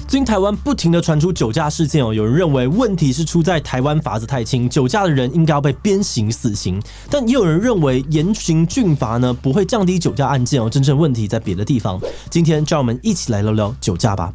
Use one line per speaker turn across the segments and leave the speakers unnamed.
最近台湾不停的传出酒驾事件有人认为问题是出在台湾法子太轻，酒驾的人应该要被鞭刑死刑，但也有人认为严刑峻法呢不会降低酒驾案件真正问题在别的地方。今天就让我们一起来聊聊酒驾吧。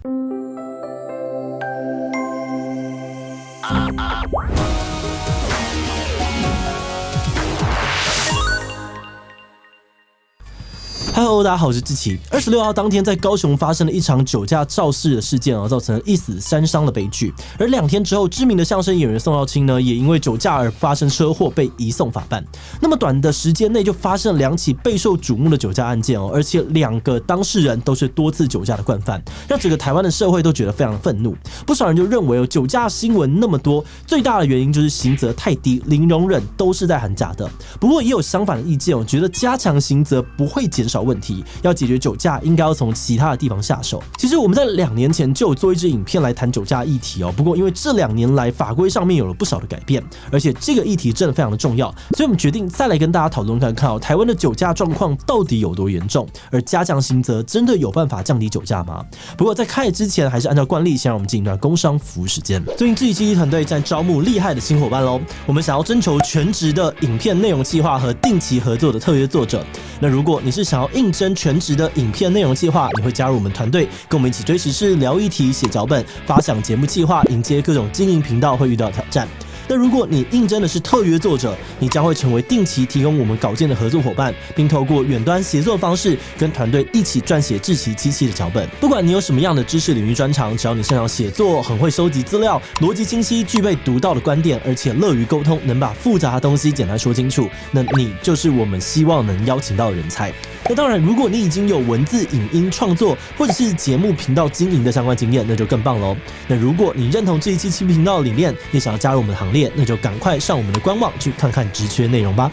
Hello， 大家好，我是志祺。26号当天，在高雄发生了一场酒驾肇事的事件造成了1死3伤的悲剧。而2天之后，知名的相声演员宋少卿呢，也因为酒驾而发生车祸，被移送法办。那么短的时间内就发生了2起备受瞩目的酒驾案件而且2个当事人都是多次酒驾的惯犯，让整个台湾的社会都觉得非常愤怒。不少人就认为酒驾新闻那么多，最大的原因就是刑责太低，零容忍都是在喊假的。不过也有相反的意见觉得加强刑责不会减少问题，要解决酒驾应该要从其他的地方下手。其实我们在2年前就有做一支影片来谈酒驾议题不过因为这2年来法规上面有了不少的改变，而且这个议题真的非常的重要，所以我们决定再来跟大家讨论看看台湾的酒驾状况到底有多严重，而加强刑责真的有办法降低酒驾吗？不过在开始之前，还是按照惯例先让我们进一段工商服务时间。最近志祺基地团队在招募厉害的新伙伴咯，我们想要征求全职的影片内容企划和定期合作的特约作者。那如果你是想要应征全职的影片内容企划，你会加入我们团队，跟我们一起追时事、聊议题、写脚本、发想节目企划，迎接各种经营频道会遇到的挑战。那如果你应征的是特约作者，你将会成为定期提供我们稿件的合作伙伴，并透过远端协作方式跟团队一起撰写志祺7期的脚本。不管你有什么样的知识领域专长，只要你擅长写作，很会收集资料，逻辑清晰，具备独到的观点，而且乐于沟通，能把复杂的东西简单说清楚，那你就是我们希望能邀请到的人才。那当然，如果你已经有文字、影音创作或者是节目频道经营的相关经验，那就更棒咯。那如果你认同志祺7期频道的理念，也想要加入我们的行列，那就赶快上我们的官网去看看职缺内容吧。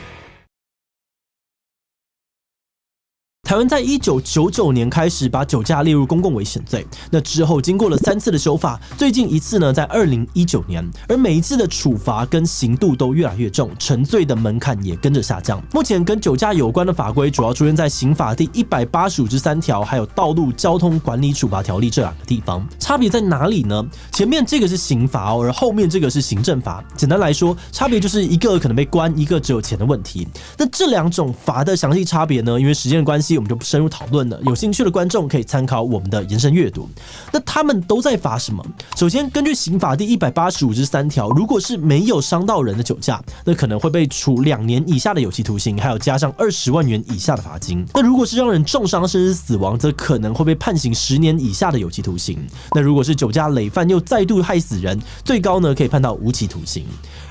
台湾在1999年开始把酒驾列入公共危险罪，那之后经过了3次的修法，最近一次呢在2019年，而每一次的处罚跟刑度都越来越重，成罪的门槛也跟着下降。目前跟酒驾有关的法规主要出现在刑法第185之3条，还有道路交通管理处罚条例这2个地方。差别在哪里呢？前面这个是刑罚而后面这个是行政罚。简单来说，差别就是一个可能被关，一个只有钱的问题。那这2种罚的详细差别呢，因为时间的关系，我们就不深入讨论了，有兴趣的观众可以参考我们的延伸阅读。那他们都在罚什么？首先，根据刑法第185之3条，如果是没有伤到人的酒驾，那可能会被处2年以下的有期徒刑，还有加上20万元以下的罚金。那如果是让人重伤甚至死亡，则可能会被判刑10年以下的有期徒刑。那如果是酒驾累犯又再度害死人，最高呢可以判到无期徒刑。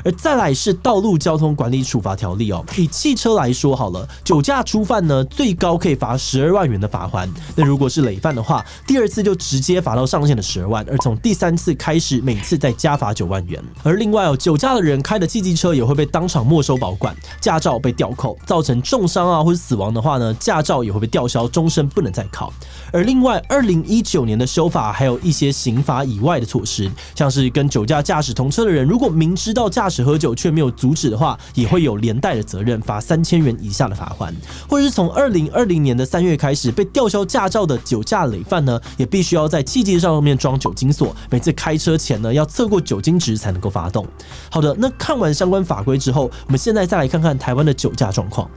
而再来是道路交通管理处罚条例以汽车来说好了，酒驾初犯呢最高可以罚12万元的罚锾，那如果是累犯的话，第2次就直接罚到上限的12万，而从第3次开始，每次再加罚9万元。而另外酒驾的人开的汽机车也会被当场没收保管，驾照被吊扣，造成重伤或是死亡的话呢，驾照也会被吊销，终身不能再考。而另外2019年的修法还有一些刑罚以外的措施，像是跟酒驾驾驶同车的人，如果明知道驾驶喝酒却没有阻止的话，也会有连带的责任，罚3000元以下的罚锾。或者是从2020年的3月开始，被吊销驾照的酒驾累犯呢，也必须要在汽机上面装酒精锁，每次开车前呢要测过酒精值才能够发动。好的，那看完相关法规之后，我们现在再来看看台湾的酒驾状况。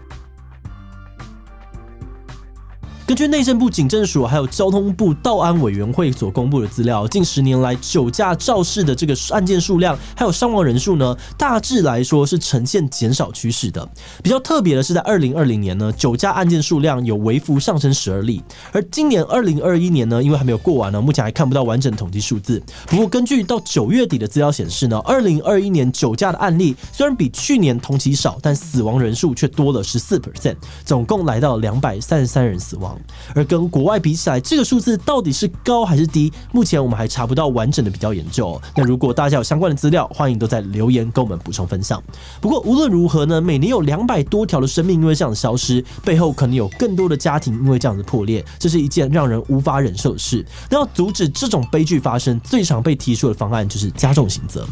根据内政部警政署还有交通部道安委员会所公布的资料，近10年来酒驾肇事的这个案件数量还有伤亡人数呢，大致来说是呈现减少趋势的。比较特别的是，在2020年呢，酒驾案件数量有微幅上升12例，而今年2021年呢，因为还没有过完呢，目前还看不到完整统计数字。不过根据到9月底的资料显示呢，2021年酒驾的案例虽然比去年同期少，但死亡人数却多了14%，总共来到233人死亡。而跟国外比起来，这个数字到底是高还是低？目前我们还查不到完整的比较研究那如果大家有相关的资料，欢迎都在留言跟我们补充分享。不过无论如何呢，每年有200多条的生命因为这样的消失，背后可能有更多的家庭因为这样子破裂，这是一件让人无法忍受的事。那要阻止这种悲剧发生，最常被提出的方案就是加重刑责。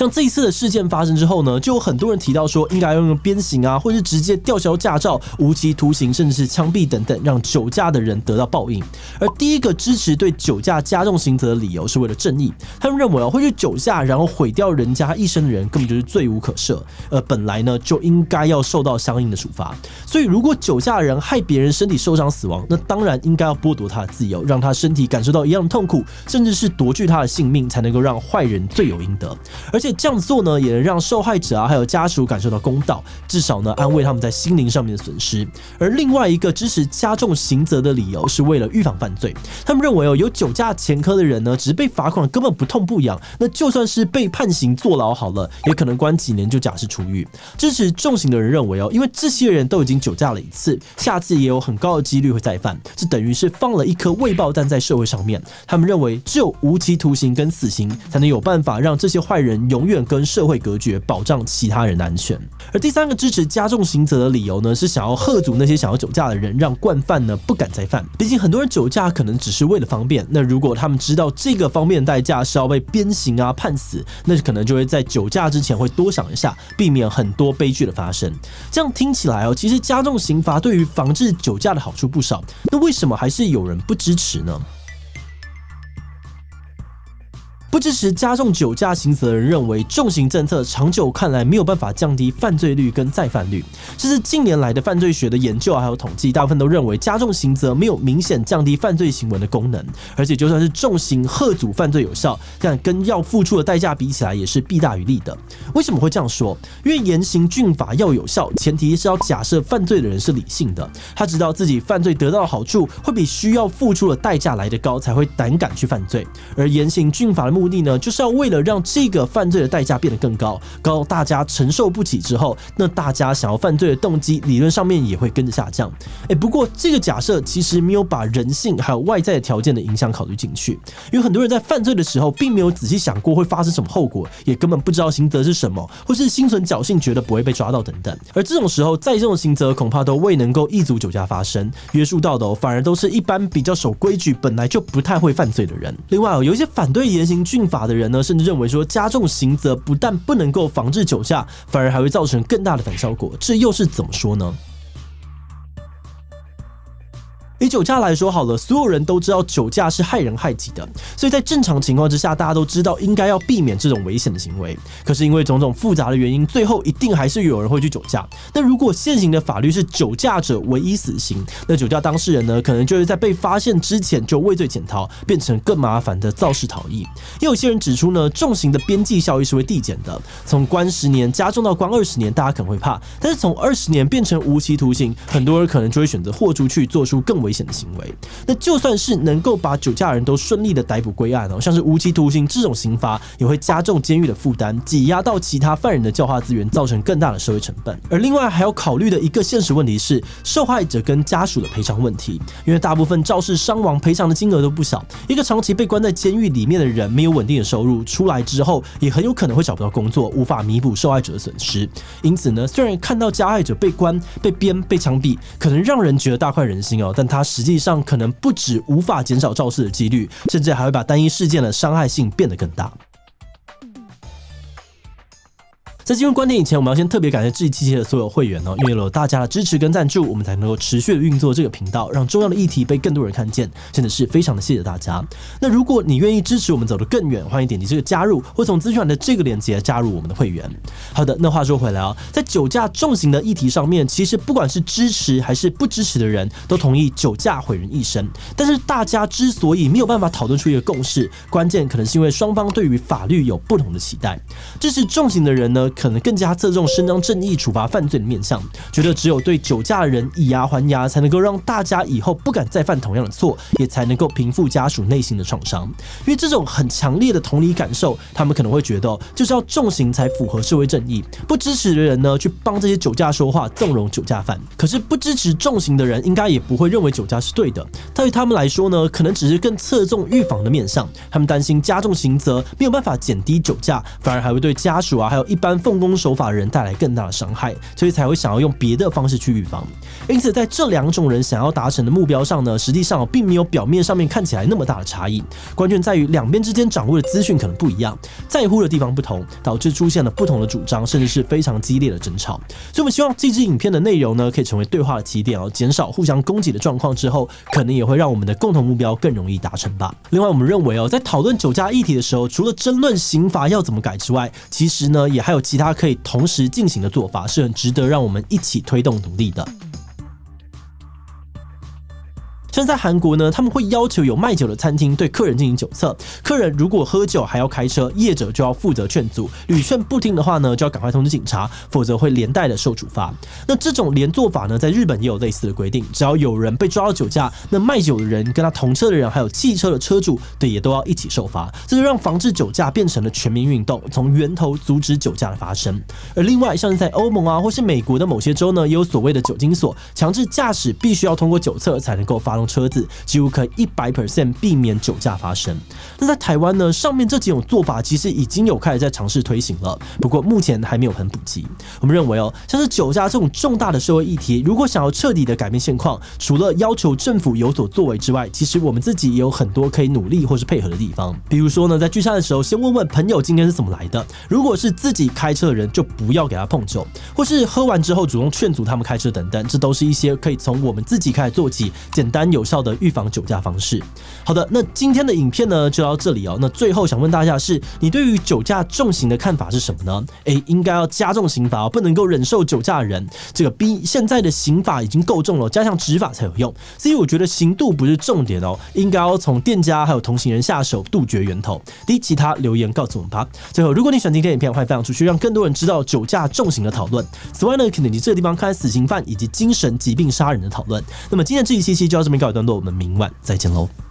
像这一次的事件发生之后呢，就有很多人提到说，应该用鞭刑啊，或是直接吊销驾照、无期徒刑，甚至是枪毙等等，让酒驾的人得到报应。而第一个支持对酒驾加重刑责的理由是为了正义，他们认为会去酒驾然后毁掉人家一生的人根本就是罪无可赦，本来呢就应该要受到相应的处罚。所以如果酒驾的人害别人身体受伤死亡，那当然应该要剥夺他的自由，让他身体感受到一样的痛苦，甚至是夺去他的性命，才能够让坏人罪有应得。而且这样子做呢，也能让受害者啊还有家属感受到公道，至少呢安慰他们在心灵上面的损失。而另外一个支持加重刑责的理由是为了预防犯罪，他们认为有酒驾前科的人呢，只是被罚款根本不痛不痒，那就算是被判刑坐牢好了，也可能关几年就假释出狱。支持重刑的人认为因为这些人都已经酒驾了一次，下次也有很高的几率会再犯，这等于是放了一颗未爆弹在社会上面。他们认为只有无期徒刑跟死刑才能有办法让这些坏人永远跟社会隔绝，保障其他人的安全。而第三个支持加重刑责的理由呢，是想要吓阻那些想要酒驾的人，让惯犯呢不敢再犯。毕竟很多人酒驾可能只是为了方便，那如果他们知道这个方便的代价是要被鞭刑啊判死，那可能就会在酒驾之前会多想一下，避免很多悲剧的发生。这样听起来其实加重刑罚对于防治酒驾的好处不少，那为什么还是有人不支持呢？不支持加重酒驾刑责的人认为，重刑政策长久看来没有办法降低犯罪率跟再犯率。这是近年来的犯罪学的研究还有统计，大部分都认为加重刑责没有明显降低犯罪行为的功能，而且就算是重刑吓阻犯罪有效，但跟要付出的代价比起来也是弊大于利的。为什么会这样说？因为严刑峻法要有效，前提是要假设犯罪的人是理性的，他知道自己犯罪得到的好处会比需要付出的代价来得高，才会胆敢去犯罪。而严刑峻法的目的呢，就是要为了让这个犯罪的代价变得更高，高到大家承受不起之后，那大家想要犯罪的动机理论上面也会跟着下降。不过这个假设其实没有把人性还有外在的条件的影响考虑进去，因为很多人在犯罪的时候并没有仔细想过会发生什么后果，也根本不知道刑责是什么，或是心存侥幸觉得不会被抓到等等。而这种时候再重的刑责恐怕都未能够抑阻酒驾发生，约束到的反而都是一般比较守规矩本来就不太会犯罪的人。另外有一些反对严刑峻法的人呢，甚至认为说加重刑责不但不能够防治酒驾，反而还会造成更大的反效果。这又是怎么说呢？以酒驾来说好了，所有人都知道酒驾是害人害己的，所以在正常情况之下，大家都知道应该要避免这种危险的行为。可是因为种种复杂的原因，最后一定还是有人会去酒驾。那如果现行的法律是酒驾者唯一死刑，那酒驾当事人呢，可能就会在被发现之前就畏罪潜逃，变成更麻烦的肇事逃逸。也有些人指出呢，重刑的边际效益是会递减的，从关10年加重到关20年，大家可能会怕，但是从20年变成无期徒刑，很多人可能就会选择豁出去，做出更危险的行为。那就算是能够把酒驾人都顺利的逮捕归案像是无期徒刑这种刑罚，也会加重监狱的负担，挤压到其他犯人的教化资源，造成更大的社会成本。而另外还要考虑的一个现实问题是受害者跟家属的赔偿问题，因为大部分肇事伤亡赔偿的金额都不小，一个长期被关在监狱里面的人没有稳定的收入，出来之后也很有可能会找不到工作，无法弥补受害者的损失。因此呢，虽然看到加害者被关、被鞭、被枪毙，可能让人觉得大快人心但他实际上可能不止无法减少肇事的几率，甚至还会把单一事件的伤害性变得更大。在进入观点以前，我们要先特别感谢志祺七的所有会员因为有了大家的支持跟赞助，我们才能够持续的运作这个频道，让重要的议题被更多人看见，真的是非常的谢谢大家。那如果你愿意支持我们走得更远，欢迎点击这个加入，或从资讯栏的这个链接加入我们的会员。好的，那话说回来在酒驾重刑的议题上面，其实不管是支持还是不支持的人都同意酒驾毁人一生，但是大家之所以没有办法讨论出一个共识，关键可能是因为双方对于法律有不同的期待。支持重刑的人呢，可能更加侧重伸张正义、处罚犯罪的面向，觉得只有对酒驾的人以牙还牙，才能够让大家以后不敢再犯同样的错，也才能够平复家属内心的创伤。因为这种很强烈的同理感受，他们可能会觉得就是要重刑才符合社会正义。不支持的人呢，去帮这些酒驾说话，纵容酒驾犯。可是不支持重刑的人，应该也不会认为酒驾是对的。对于他们来说呢，可能只是更侧重预防的面向。他们担心加重刑责没有办法减低酒驾，反而还会对家属还有一般奉公守法的人带来更大的伤害，所以才会想要用别的方式去预防。因此，在这两种人想要达成的目标上呢，实际上并没有表面上面看起来那么大的差异。关键在于两边之间掌握的资讯可能不一样，在乎的地方不同，导致出现了不同的主张，甚至是非常激烈的争吵。所以，我们希望这支影片的内容呢，可以成为对话的起点哦，减少互相攻击的状况之后，可能也会让我们的共同目标更容易达成吧。另外，我们认为哦，在讨论酒驾议题的时候，除了争论刑罚要怎么改之外，其实呢，也还有其他可以同时进行的做法，是很值得让我们一起推动努力的。像在韩国呢，他们会要求有卖酒的餐厅对客人进行酒测，客人如果喝酒还要开车，业者就要负责劝阻，屡劝不听的话呢，就要赶快通知警察，否则会连带的受处罚。那这种连坐法呢，在日本也有类似的规定，只要有人被抓到酒驾，那卖酒的人、跟他同车的人，还有汽车的车主，对，也都要一起受罚。这就让防治酒驾变成了全民运动，从源头阻止酒驾的发生。而另外，像是在欧盟啊，或是美国的某些州呢，也有所谓的酒精锁，强制驾驶必须要通过酒测才能够发动车子，几乎可以100% 避免酒驾发生。那在台湾呢，上面这几种做法其实已经有开始在尝试推行了，不过目前还没有很普及。我们认为哦，像是酒驾这种重大的社会议题，如果想要彻底的改变现况，除了要求政府有所作为之外，其实我们自己也有很多可以努力或是配合的地方。比如说呢，在聚餐的时候，先问问朋友今天是怎么来的，如果是自己开车的人，就不要给他碰酒，或是喝完之后主动劝阻他们开车等等，这都是一些可以从我们自己开始做起，简单有效的预防酒驾方式。好的，那今天的影片呢就到这里哦。那最后想问大家的是，你对于酒驾重刑的看法是什么呢？应该要加重刑罚哦，不能够忍受酒驾的人。这个比现在的刑法已经够重了，加上执法才有用。所以我觉得刑度不是重点哦，应该要从店家还有同行人下手，杜绝源头。其他留言告诉我们吧。最后，如果你喜欢今天的影片，欢迎分享出去，让更多人知道酒驾重刑的讨论。此外呢，可能你这个地方看死刑犯以及精神疾病杀人的讨论。那么今天这一期就到这边告一段落，我们明晚再见喽。